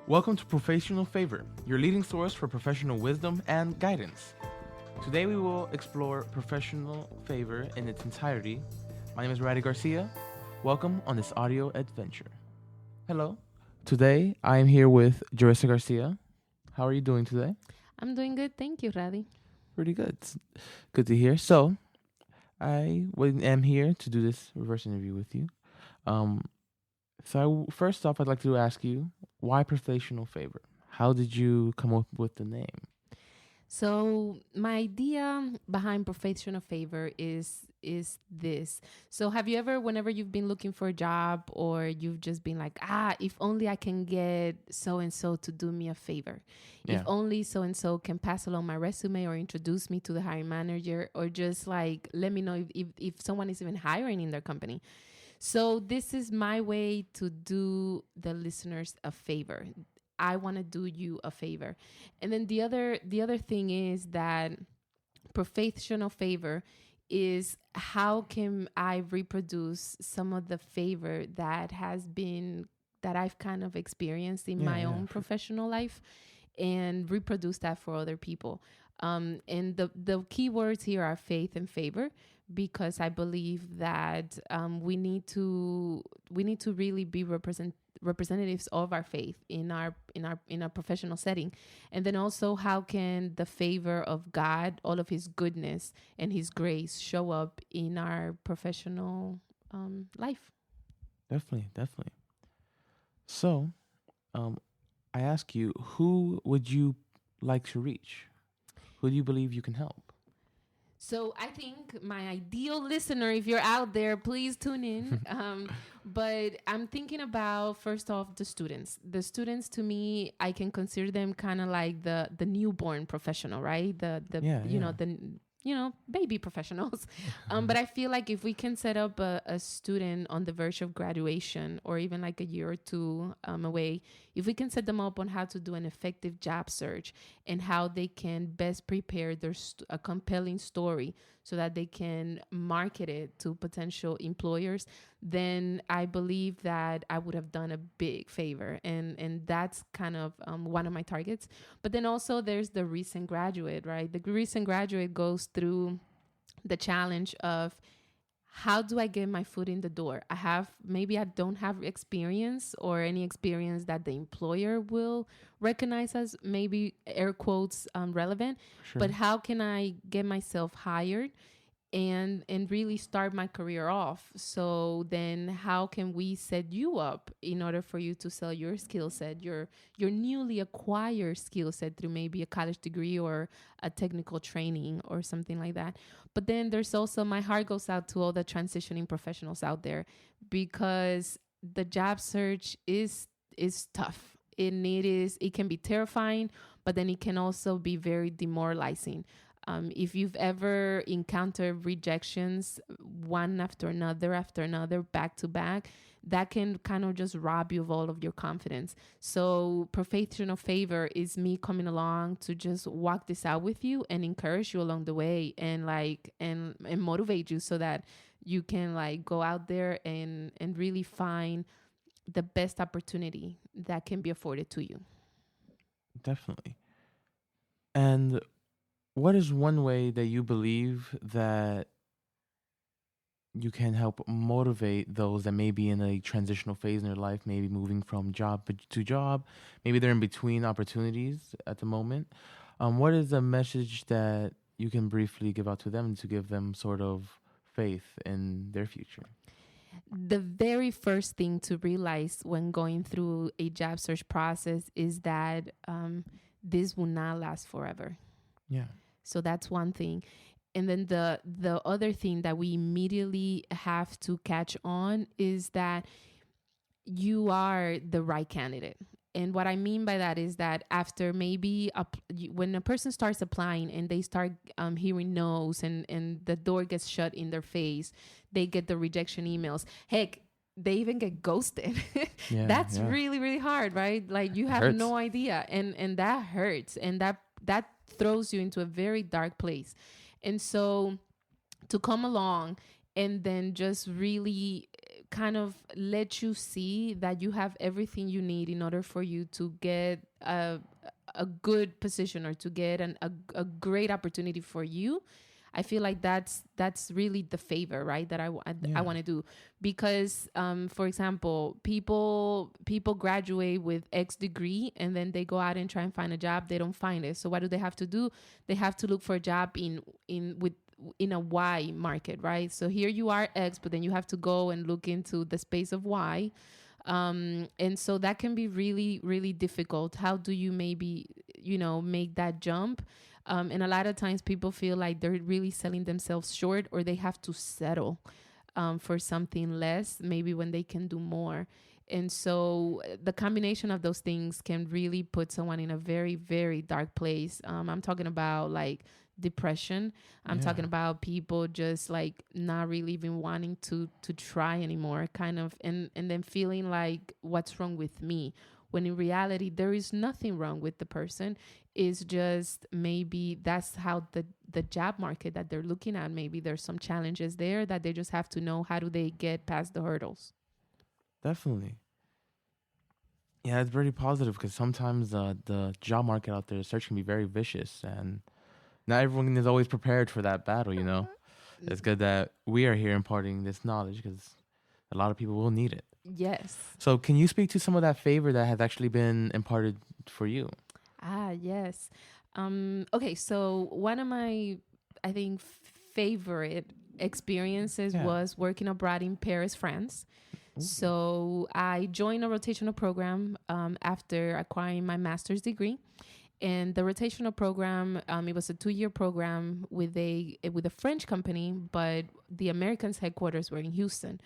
Welcome to Professional Favor, your leading source for professional wisdom and guidance. Today we will explore professional favor in its entirety. My name is Radi Garcia. Welcome on this audio adventure. Hello. Today I am here with Jerissa Garcia. How are you doing today? I'm doing good. Thank you, Radi. Pretty good. Good to hear. So I am here to do this reverse interview with you. First off, I'd like to ask you, why professional favor? How did you come up with the name? So my idea behind professional favor is this. So have you ever, whenever you've been looking for a job or you've just been like, if only I can get so and so to do me a favor, if only so and so can pass along my resume or introduce me to the hiring manager, or just like let me know if someone is even hiring in their company. So this is my way to do the listeners a favor. I want to do you a favor. And then the other thing is that professional favor is how can I reproduce some of the favor that I've kind of experienced in my own professional life and reproduce that for other people. And the key words here are faith and favor, because I believe that we need to really be representatives of our faith in our professional setting. And then also, how can the favor of God, all of his goodness and his grace, show up in our professional life? Definitely. So, I ask you, who would you like to reach? Who do you believe you can help? So I think my ideal listener, if you're out there, please tune in. But I'm thinking about, first off, the students. The students, to me, I can consider them kind of like the newborn professional, right? The baby professionals. But I feel like if we can set up a student on the verge of graduation, or even like a year or two away, if we can set them up on how to do an effective job search and how they can best prepare a compelling story so that they can market it to potential employers, then I believe that I would have done a big favor. And that's kind of one of my targets. But then also there's the recent graduate, right? The recent graduate goes through the challenge of, how do I get my foot in the door? Maybe I don't have experience, or any experience that the employer will recognize as, maybe air quotes, relevant. Sure. But how can I get myself hired and really start my career off? So then how can we set you up in order for you to sell your skill set, your newly acquired skill set, through maybe a college degree or a technical training or something like that? But then there's also, my heart goes out to all the transitioning professionals out there, because the job search is tough. It can be terrifying, but then it can also be very demoralizing. If you've ever encountered rejections, one after another, back to back, that can kind of just rob you of all of your confidence. So professional favor is me coming along to just walk this out with you and encourage you along the way, and motivate you so that you can go out there and really find the best opportunity that can be afforded to you. Definitely. And what is one way that you believe that you can help motivate those that may be in a transitional phase in their life, maybe moving from job to job, maybe they're in between opportunities at the moment? What is a message that you can briefly give out to them to give them sort of faith in their future? The very first thing to realize when going through a job search process is that this will not last forever. Yeah. So that's one thing. And then the other thing that we immediately have to catch on is that you are the right candidate. And what I mean by that is that after maybe when a person starts applying and they start hearing no's, and the door gets shut in their face, they get the rejection emails. Heck, they even get ghosted. That's really, really hard, right? Like, you have no idea. And that hurts. And that throws you into a very dark place. And so to come along and then just really kind of let you see that you have everything you need in order for you to get a good position or to get a great opportunity for you. I feel like that's really the favor, right? That I want to do, because, for example, people graduate with X degree and then they go out and try and find a job. They don't find it. So what do they have to do? They have to look for a job in a Y market, right? So here you are X, but then you have to go and look into the space of Y. And so that can be really, really difficult. How do you maybe, make that jump? And a lot of times people feel like they're really selling themselves short, or they have to settle for something less, maybe when they can do more. And so the combination of those things can really put someone in a very, very dark place. I'm talking about like depression. I'm talking about people just like not really even wanting to try anymore, kind of, and then feeling like, what's wrong with me? When in reality, there is nothing wrong with the person. Is just maybe that's how the job market that they're looking at. Maybe there's some challenges there that they just have to know how do they get past the hurdles. Definitely. Yeah, it's very positive because sometimes the job market out there, search can be very vicious, and not everyone is always prepared for that battle. It's good that we are here imparting this knowledge because a lot of people will need it. Yes. So can you speak to some of that favor that has actually been imparted for you? Yes. Okay, so one of my, I think, favorite experiences was working abroad in Paris, France. Ooh. So I joined a rotational program after acquiring my master's degree. And the rotational program, it was a 2-year program with a French company, but the Americans' headquarters were in Houston.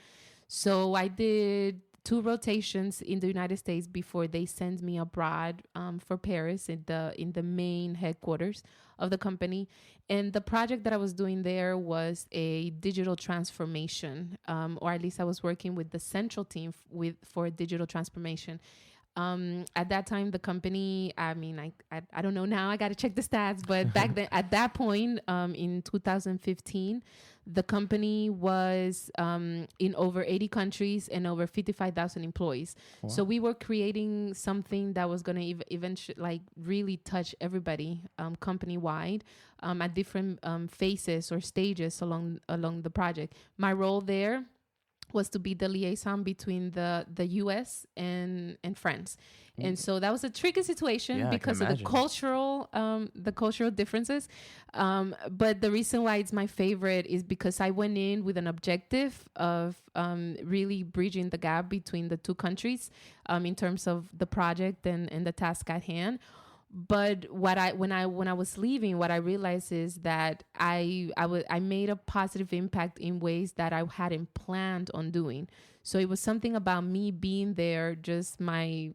So I did 2 rotations in the United States before they sent me abroad for Paris in the main headquarters of the company. And the project that I was doing there was a digital transformation, or at least I was working with the central team for digital transformation. At that time, the company, I mean, I don't know now, I got to check the stats, but back then, at that point, in 2015, the company was in over 80 countries and over 55,000 employees. Wow. So we were creating something that was going to eventually like really touch everybody company-wide at different phases or stages along the project. My role there was to be the liaison between the US and France. And so that was a tricky situation because of the cultural differences. But the reason why it's my favorite is because I went in with an objective of really bridging the gap between the two countries in terms of the project and the task at hand. But when I was leaving, what I realized is that I made a positive impact in ways that I hadn't planned on doing. So it was something about me being there, just my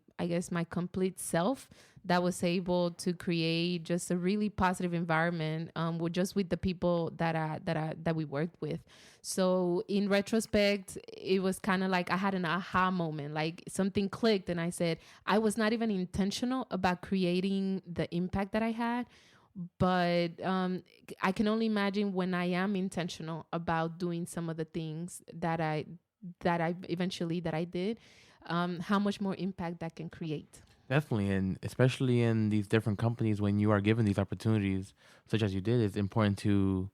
complete self, that was able to create just a really positive environment with the people that we worked with. So in retrospect, it was kind of like I had an aha moment, like something clicked and I said, I was not even intentional about creating the impact that I had. But I can only imagine when I am intentional about doing some of the things that I did, how much more impact that can create. Definitely, and especially in these different companies, when you are given these opportunities, such as you did, it's important to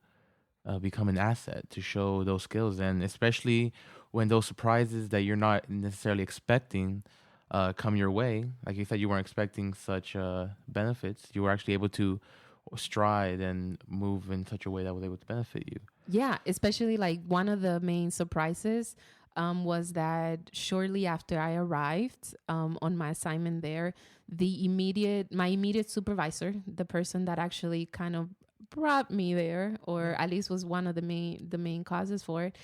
become an asset, to show those skills, and especially when those surprises that you're not necessarily expecting come your way. Like you said, you weren't expecting such benefits. You were actually able to stride and move in such a way that was able to benefit you. Yeah, especially like one of the main surprises was that shortly after I arrived on my assignment there, my immediate supervisor, the person that actually kind of brought me there, or at least was one of the main causes for it,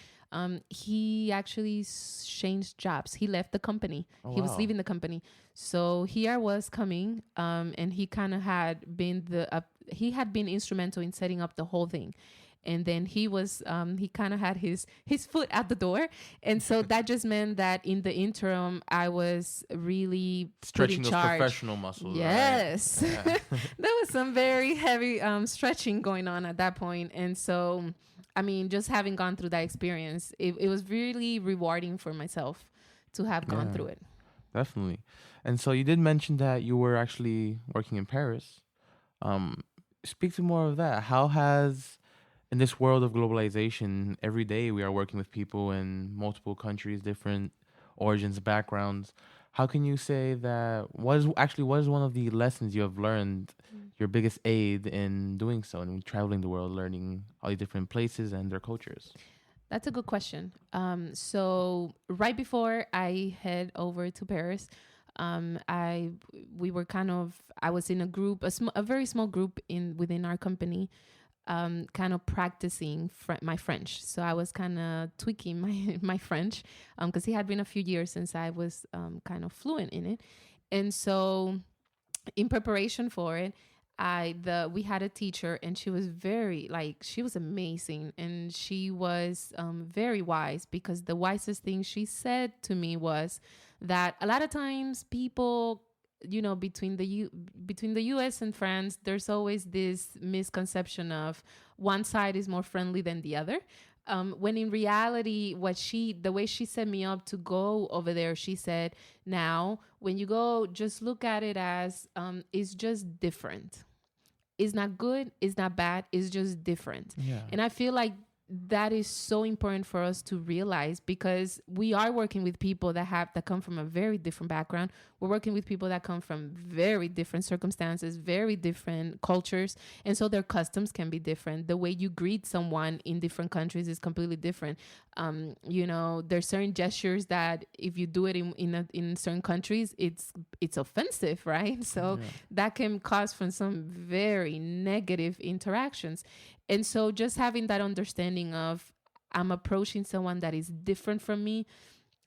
he actually changed jobs. He left the company. Oh, he was leaving the company. So here I was coming, and he kind of had been he had been instrumental in setting up the whole thing. And then he kind of had his foot out the door. And so that just meant that in the interim, I was really stretching those professional muscles. Yes. Right? Yeah. There was some very heavy stretching going on at that point. And so I mean, just having gone through that experience, it was really rewarding for myself to have gone Yeah, through it. definitely. And so you did mention that you were actually working in Paris. Um, Speak to more of that. How has in this world of globalization, every day we are working with people in multiple countries, different origins, backgrounds. How can you say that what is one of the lessons you have learned, your biggest aid in doing so and traveling the world, learning all the different places and their cultures? That's a good question. So right before I head over to Paris, I we were kind of I was in a group, a very small group in within our company, kind of practicing my French. So I was kind of tweaking my French because it had been a few years since I was kind of fluent in it, and so in preparation for it, we had a teacher, and she was very, like, she was amazing, and she was very wise, because the wisest thing she said to me was that a lot of times people, between the US and France, there's always this misconception of one side is more friendly than the other, when in reality, the way she set me up to go over there, she said, now when you go, just look at it as it's just different. It's not good, it's not bad, it's just different. Yeah. And I feel like that is so important for us to realize, because we are working with people that come from a very different background. We're working with people that come from very different circumstances, very different cultures, and so their customs can be different. The way you greet someone in different countries is completely different. There's certain gestures that if you do it in certain countries, it's offensive, right? So Yeah. that can cause from some very negative interactions. And so just having that understanding of, I'm approaching someone that is different from me,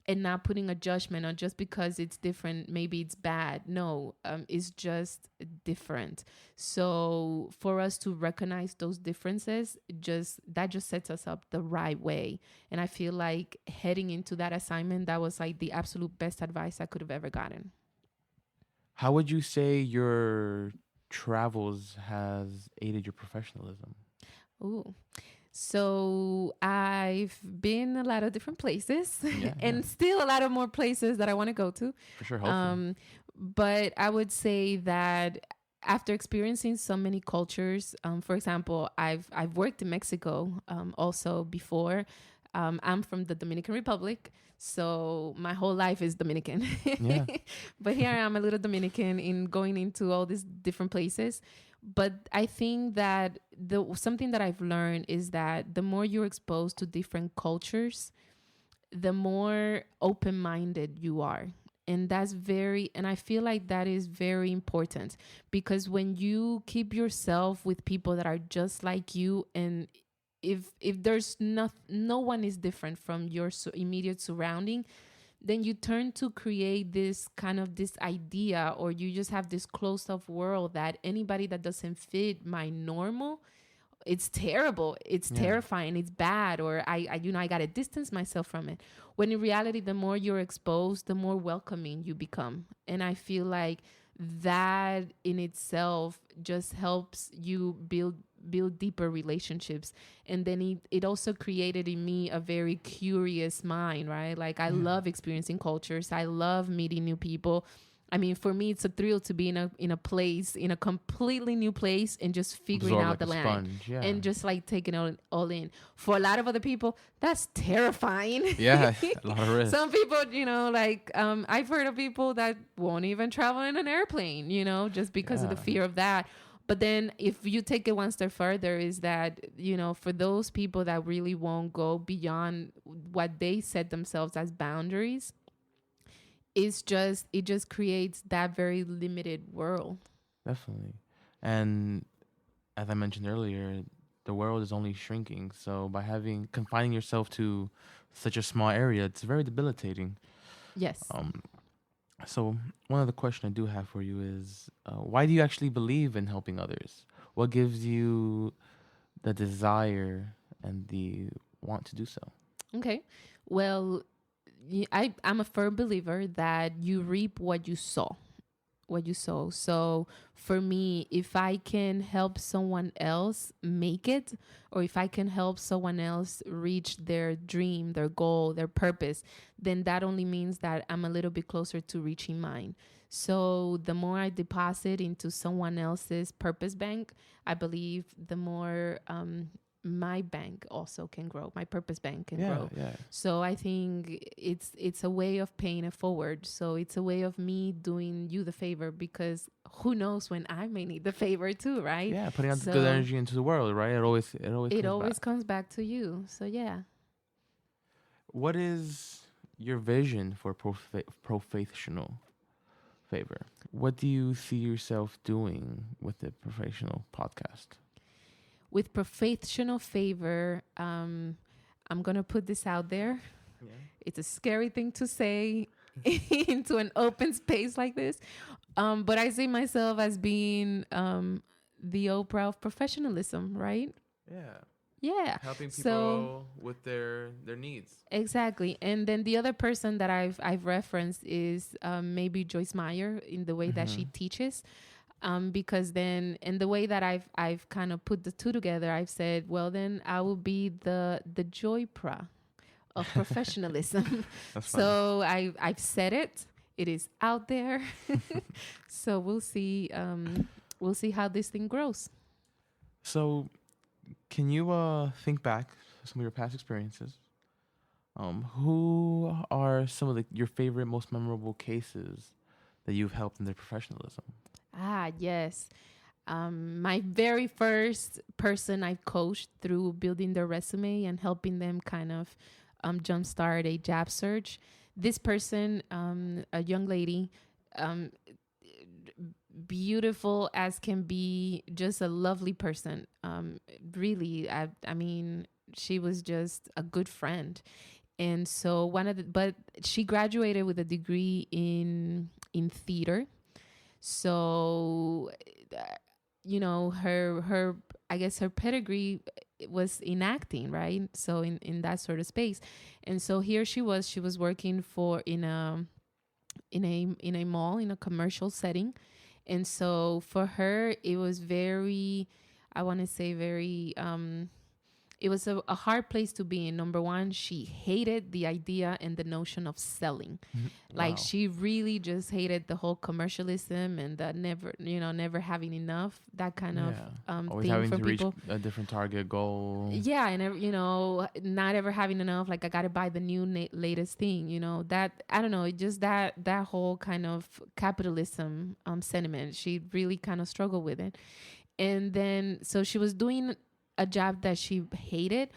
and not putting a judgment on just because it's different, maybe it's bad. No, it's just different. So for us to recognize those differences, that just sets us up the right way. And I feel like heading into that assignment, that was like the absolute best advice I could have ever gotten. How would you say your travels has aided your professionalism? Ooh. So I've been a lot of different places Yeah, yeah, and still a lot of more places that I want to go to. for sure. Hopefully, But I would say that after experiencing so many cultures, for example, I've worked in Mexico also before. I'm from the Dominican Republic, so my whole life is Dominican. yeah, But here I am, a little Dominican, in going into all these different places. But I think that something that I've learned is that the more you're exposed to different cultures, the more open-minded you are. And I feel like that is very important, because when you keep yourself with people that are just like you, and if there's no one is different from your immediate surrounding, then you turn to create this idea, or you just have this closed off world that anybody that doesn't fit my normal, it's terrible, it's yeah. terrifying, it's bad, or I gotta distance myself from it. When in reality, the more you're exposed, the more welcoming you become. And I feel like that in itself just helps you build deeper relationships. And then it also created in me a very curious mind, right? Like, I Yeah. love experiencing cultures, I love meeting new people. I mean, for me, it's a thrill to be in a place, in a completely new place, and just figuring Absorb out like the a land, sponge. Yeah. and just like taking it all in. For a lot of other people, that's terrifying. Yeah. A lot of risk. Some people, I've heard of people that won't even travel in an airplane, just because of the Yeah. fear of that. But then if you take it one step further, is that, for those people that really won't go beyond what they set themselves as boundaries, it just creates that very limited world. Definitely. And as I mentioned earlier, the world is only shrinking. So by confining yourself to such a small area, it's very debilitating. Yes. Um, so one other question I do have for you is, why do you actually believe in helping others? What gives you the desire and the want to do so? Okay. Well, I'm a firm believer that you reap what you sow. what you sow. So for me, if I can help someone else make it, or if I can help someone else reach their dream, their goal, their purpose, then that only means that I'm a little bit closer to reaching mine. So the more I deposit into someone else's purpose bank, I believe the more my bank also can grow. My purpose bank can Yeah, grow. yeah. So I think it's a way of paying it forward. So it's a way of me doing you the favor, because who knows when I may need the favor too, right? Yeah, putting out the good So energy into the world, right? It it comes back. always comes back to you. So yeah. What is your vision for ProFAITHsional favor? What do you see yourself doing with the professional podcast? With ProFAITHsional favor, I'm gonna put this out there. Yeah. It's a scary thing to say into an open space like this. But I see myself as being the Oprah of professionalism, right? Yeah. Yeah. Helping people So with their needs. exactly. And then the other person that I've referenced is maybe Joyce Meyer, in the way that she teaches. Because then, in the way that I've kind of put the two together, I've said, well, then I will be the Joypra of professionalism. That's funny. So I've said it. It is out there. So we'll see. We'll see how this thing grows. So, can you think back to some of your past experiences? Who are some of your favorite, most memorable cases that you've helped in their professionalism? Ah, yes. My very first person I coached through building their resume and helping them kind of jumpstart a job search. This person, a young lady, um, beautiful as can be, just a lovely person. Really, I mean, she was just a good friend. And so but she graduated with a degree in theater. So, her I guess her pedigree was in acting, right? So in that sort of space. And so here she was working for in a mall, in a commercial setting. And so for her, it was very, I want to say very, it was a hard place to be in. Number one, she hated the idea and the notion of selling. Like, Wow. she really just hated the whole commercialism and the never having enough, that kind of Always thing having for to reach people. a different target goal. Yeah, and not ever having enough. Like, I got to buy the new latest thing. That, I don't know, just that whole kind of capitalism sentiment. She really kind of struggled with it. And then, so she was doing a job that she hated,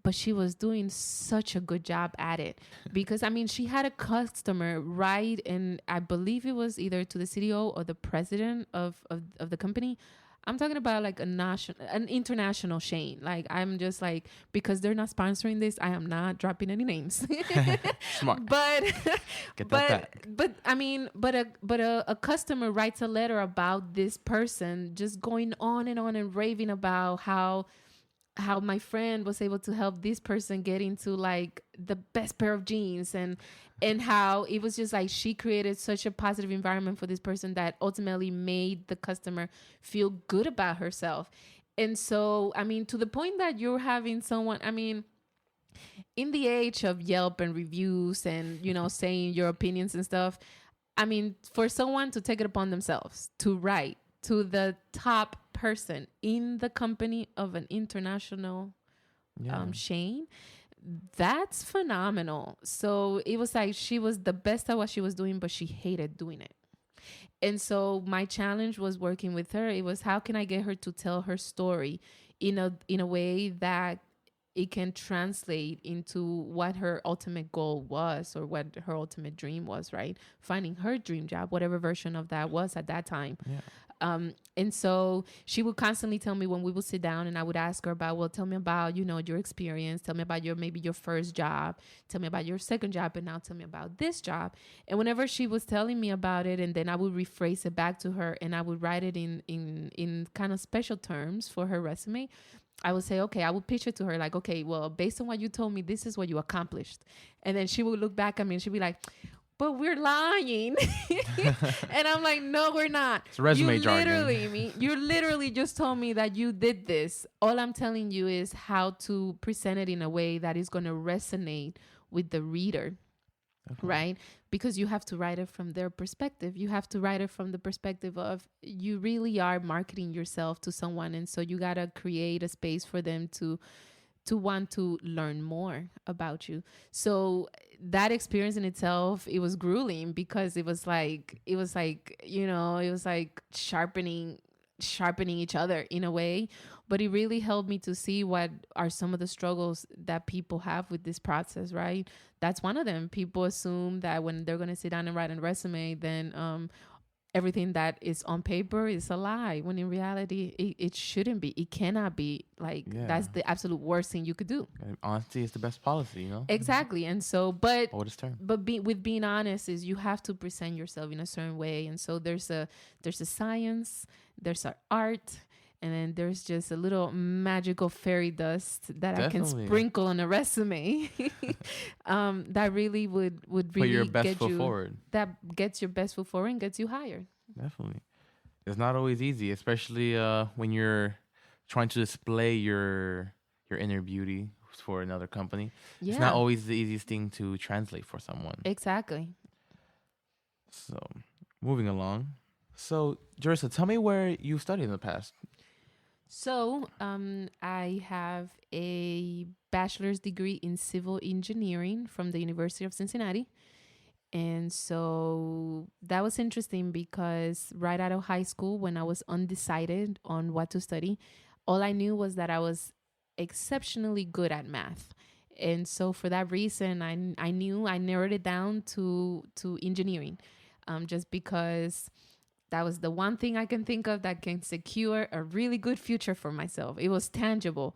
but she was doing such a good job at it, because I mean, she had a customer, right? And I believe it was either to the CEO or the president of the company. I'm talking about like an international chain. Like, I'm just like, because they're not sponsoring this, I am not dropping any names. Smart. But Get that back. but I mean, but a customer writes a letter about this person, just going on and raving about how my friend was able to help this person get into like the best pair of jeans, and how it was just like she created such a positive environment for this person that ultimately made the customer feel good about herself. And so, I mean, to the point that you're having someone, I mean, in the age of Yelp and reviews and, saying your opinions and stuff, I mean, for someone to take it upon themselves to write to the top person in the company of an international chain, that's phenomenal. So it was like she was the best at what she was doing, but she hated doing it. And so my challenge was working with her. It was, how can I get her to tell her story in a way that it can translate into what her ultimate goal was, or what her ultimate dream was, right? Finding her dream job, whatever version of that was at that time. Yeah. And so she would constantly tell me, when we would sit down and I would ask her about, well, tell me about, your experience. Tell me about maybe your first job. Tell me about your second job. And now tell me about this job. And whenever she was telling me about it, and then I would rephrase it back to her and I would write it in kind of special terms for her resume, I would say, okay, I would pitch it to her like, okay, well, based on what you told me, this is what you accomplished. And then she would look back at me and she'd be like, but we're lying. And I'm like, no, we're not. It's resume jargon. You literally just told me that you did this. All I'm telling you is how to present it in a way that is going to resonate with the reader. Okay. Right? Because you have to write it from their perspective. You have to write it from the perspective of you really are marketing yourself to someone. And so you got to create a space for them to want to learn more about you. So that experience in itself, it was grueling because it was like, you know, it was like sharpening each other in a way. But it really helped me to see what are some of the struggles that people have with this process, right? That's one of them. People assume that when they're going to sit down and write a resume, then everything that is on paper is a lie, when in reality, it shouldn't be. It cannot be. Like, that's the absolute worst thing you could do. Honesty is the best policy, you know? Exactly. And so, with being honest is you have to present yourself in a certain way. And so there's a science, there's an art, and then there's just a little magical fairy dust that Definitely. I can sprinkle on a resume that really would really put your best foot forward. That gets your best foot forward and gets you hired. Definitely. It's not always easy, especially when you're trying to display your inner beauty for another company. Yeah. It's not always the easiest thing to translate for someone. Exactly. So, moving along. So, Jerissa, tell me where you studied in the past. So, I have a bachelor's degree in civil engineering from the University of Cincinnati. And so that was interesting because right out of high school, when I was undecided on what to study, all I knew was that I was exceptionally good at math. And so for that reason, I knew I narrowed it down to engineering, just because that was the one thing I can think of that can secure a really good future for myself. It was tangible.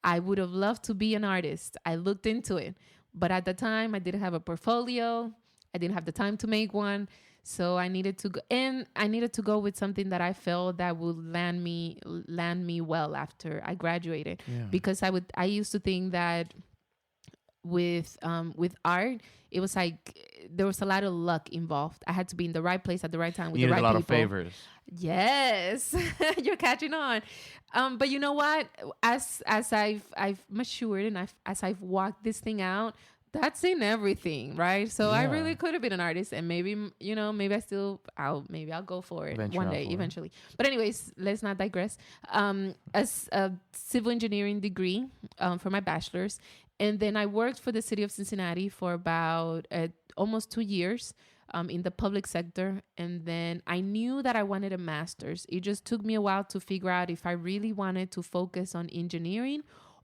I would have loved to be an artist. I looked into it. But at the time, I didn't have a portfolio. I didn't have the time to make one. So I needed to go with something that I felt that would land me well after I graduated. Yeah. Because I used to think that with art, it was like there was a lot of luck involved. I had to be in the right place at the right time with the right people. You needed a lot of favors. Yes, you're catching on. But you know what? As I've matured and as I've walked this thing out, that's in everything, right? So yeah. I really could have been an artist, and maybe I'll go for it one day eventually. But anyways, let's not digress. As a civil engineering degree for my bachelor's. And then I worked for the city of Cincinnati for about almost 2 years in the public sector. And then I knew that I wanted a master's. It just took me a while to figure out if I really wanted to focus on engineering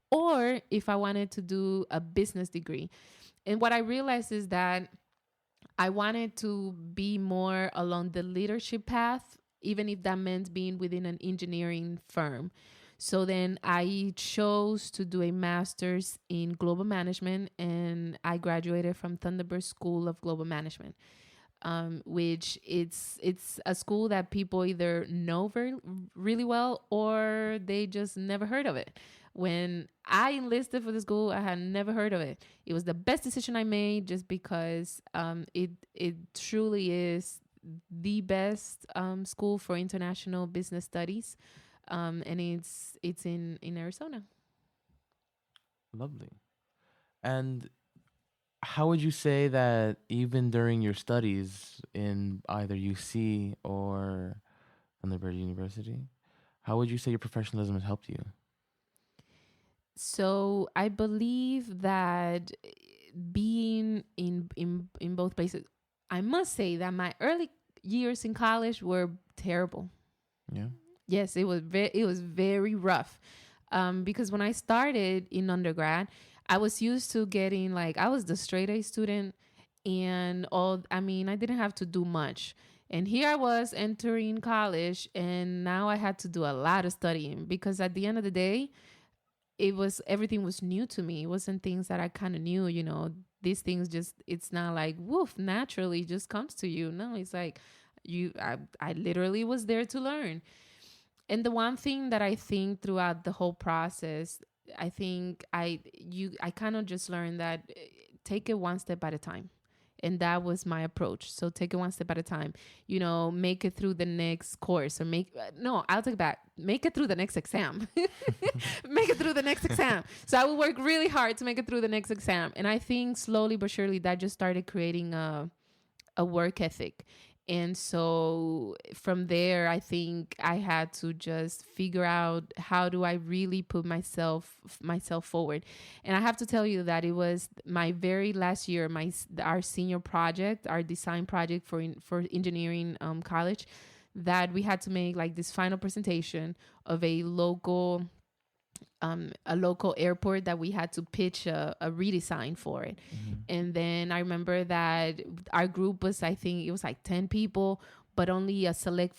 or if I wanted to do a business degree. And what I realized is that I wanted to be more along the leadership path, even if that meant being within an engineering firm. So then I chose to do a master's in global management, and I graduated from Thunderbird School of Global Management, which it's a school that people either know really well or they just never heard of it. When I enlisted for the school, I had never heard of it. It was the best decision I made just because it truly is the best school for international business studies. And it's in Arizona. Lovely. And how would you say that even during your studies in either UC or Thunderbird University, how would you say your professionalism has helped you? So I believe that being in both places, I must say that my early years in college were terrible. Yeah. Yes, it was very rough, because when I started in undergrad, I was used to getting I was the straight A student, and I didn't have to do much. And here I was entering college, and now I had to do a lot of studying because at the end of the day, everything was new to me. It wasn't things that I kind of knew, these things it's not like woof, naturally just comes to you. No, it's like I literally was there to learn. And the one thing that I think throughout the whole process, I think I kind of just learned that take it one step at a time. And that was my approach. So take it one step at a time. You know, make it through the next course, or no, I'll take it back. Make it through the next exam. Make it through the next exam. So I would work really hard to make it through the next exam. And I think slowly but surely that just started creating a work ethic. And so from there, I think I had to just figure out, how do I really put myself forward. And I have to tell you that it was my very last year, our senior project, our design project for engineering college, that we had to make like this final presentation of a local airport that we had to pitch a redesign for it. Mm-hmm. And then I remember that our group was, I think it was like 10 people, but only a select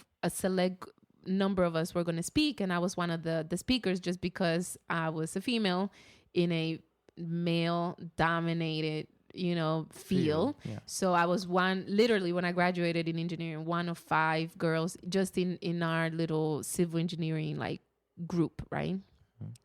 number of us were going to speak. And I was one of the speakers, just because I was a female in a male dominated field. Yeah. So I was literally when I graduated in engineering, one of 5 girls just in our little civil engineering like group, right?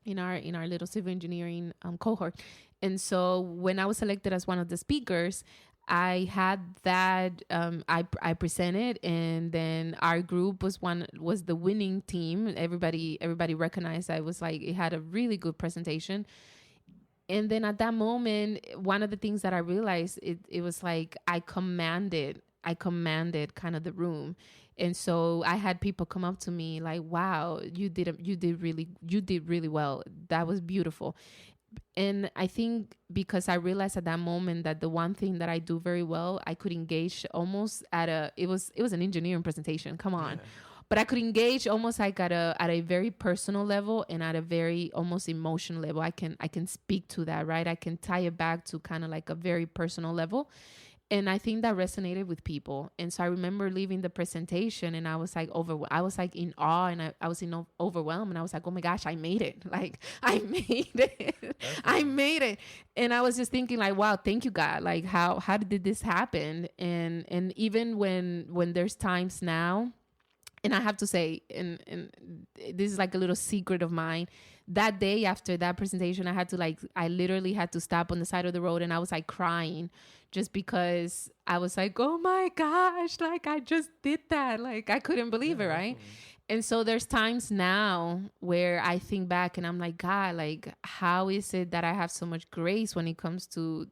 In our little civil engineering cohort. And so when I was selected as one of the speakers, I had that I presented, and then our group was the winning team. Everybody recognized I was like, it had a really good presentation. And then at that moment, one of the things that I realized, it was like I commanded kind of the room. And so I had people come up to me like, wow, you did really well. That was beautiful. And I think because I realized at that moment that the one thing that I do very well, I could engage almost it was an engineering presentation. Come on. Yeah. But I could engage almost like at a very personal level and at a very almost emotional level. I can speak to that, right? I can tie it back to kind of like a very personal level. And I think that resonated with people. And so I remember leaving the presentation, and I was like I was like in awe, and I was overwhelmed, and I was like, oh my gosh, I made it. Like I made it. I made it. And I was just thinking like, wow, thank you, God. Like how did this happen? And even when there's times now, and I have to say, and this is like a little secret of mine, that day after that presentation, I literally had to stop on the side of the road, and I was like crying, just because I was like, oh my gosh, like I just did that. Like I couldn't believe it, right? And so there's times now where I think back and I'm like, God, like how is it that I have so much grace when it comes to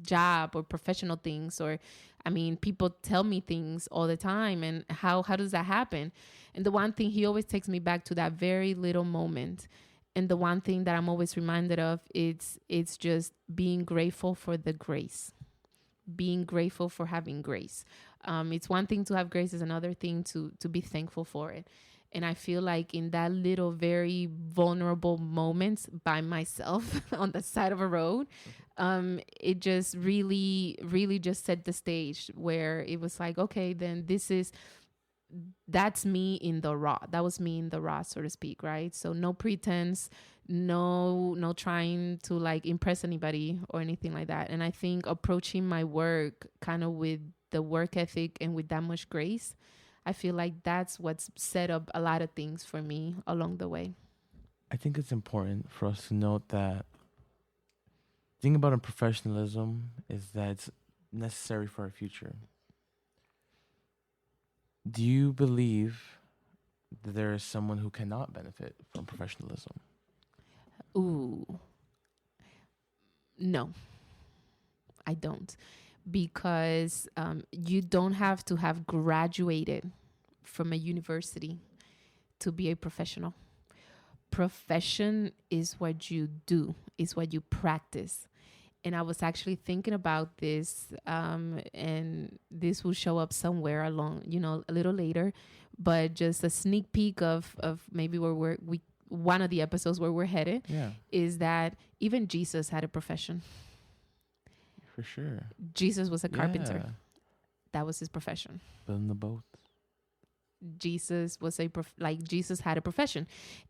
job or professional things? Or I mean, people tell me things all the time, and how does that happen? And the one thing, he always takes me back to that very little moment. And the one thing that I'm always reminded of, it's just being grateful for the grace, being grateful for having grace. It's one thing to have grace, is another thing to be thankful for it. And I feel like in that little, very vulnerable moments by myself on the side of a road, it just really, really just set the stage, where it was like, okay, then that's me in the raw. That was me in the raw, so to speak, right? So no pretense, no trying to like impress anybody or anything like that. And I think approaching my work kind of with the work ethic and with that much grace, I feel like that's what's set up a lot of things for me along the way. I think it's important for us to note that the thing about professionalism is that it's necessary for our future. Do you believe that there is someone who cannot benefit from professionalism? Ooh. No, I don't. Because you don't have to have graduated from a university to be a professional. Profession is what you do, is what you practice. And I was actually thinking about this, and this will show up somewhere along, a little later, but just a sneak peek of maybe where one of the episodes where we're headed, is that even Jesus had a profession. For sure. Jesus was a carpenter. Yeah. That was his profession. Building the boat. Jesus was Jesus had a profession.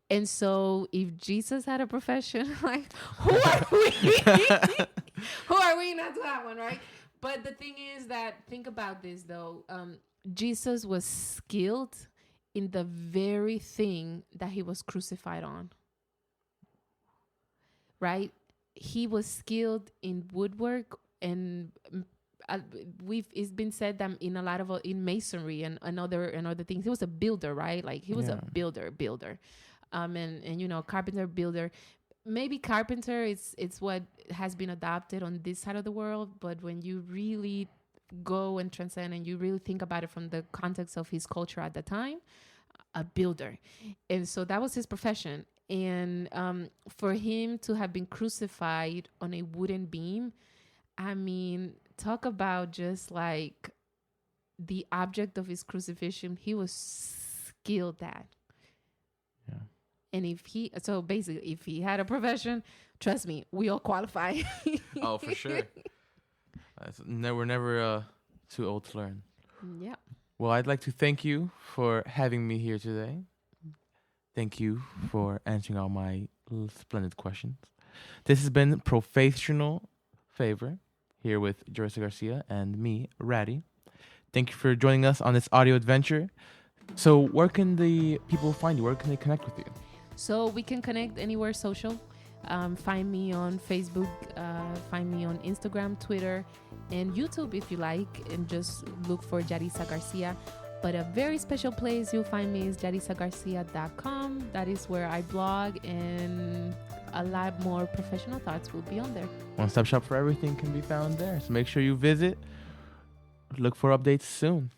And so if Jesus had a profession, like who are we? Who are we not to have one, right? But the thing is that, think about this though. Jesus was skilled in the very thing that he was crucified on. Right? He was skilled in woodwork, and we've it's been said that in a lot of in masonry and other things, he was a builder, right? Like he was a builder, and you know, carpenter, builder. Maybe carpenter it's what has been adopted on this side of the world, but when you really go and transcend and you really think about it from the context of his culture at the time, a builder. And so that was his profession. And for him to have been crucified on a wooden beam, I mean, talk about just like the object of his crucifixion, he was skilled at. Yeah. And if he had a profession, trust me, we all qualify. Oh, for sure. We're never too old to learn. Yeah. Well, I'd like to thank you for having me here today. Thank you for answering all my splendid questions. This has been ProFAITHsional Favor here with Jerissa Garcia and me, Ratty. Thank you for joining us on this audio adventure. So where can the people find you? Where can they connect with you? So we can connect anywhere social. Find me on Facebook, find me on Instagram, Twitter, and YouTube if you like, and just look for Jerissa Garcia. But a very special place you'll find me is JarissaGarcia.com. That is where I blog, and a lot more professional thoughts will be on there. One-stop shop for everything can be found there. So make sure you visit. Look for updates soon.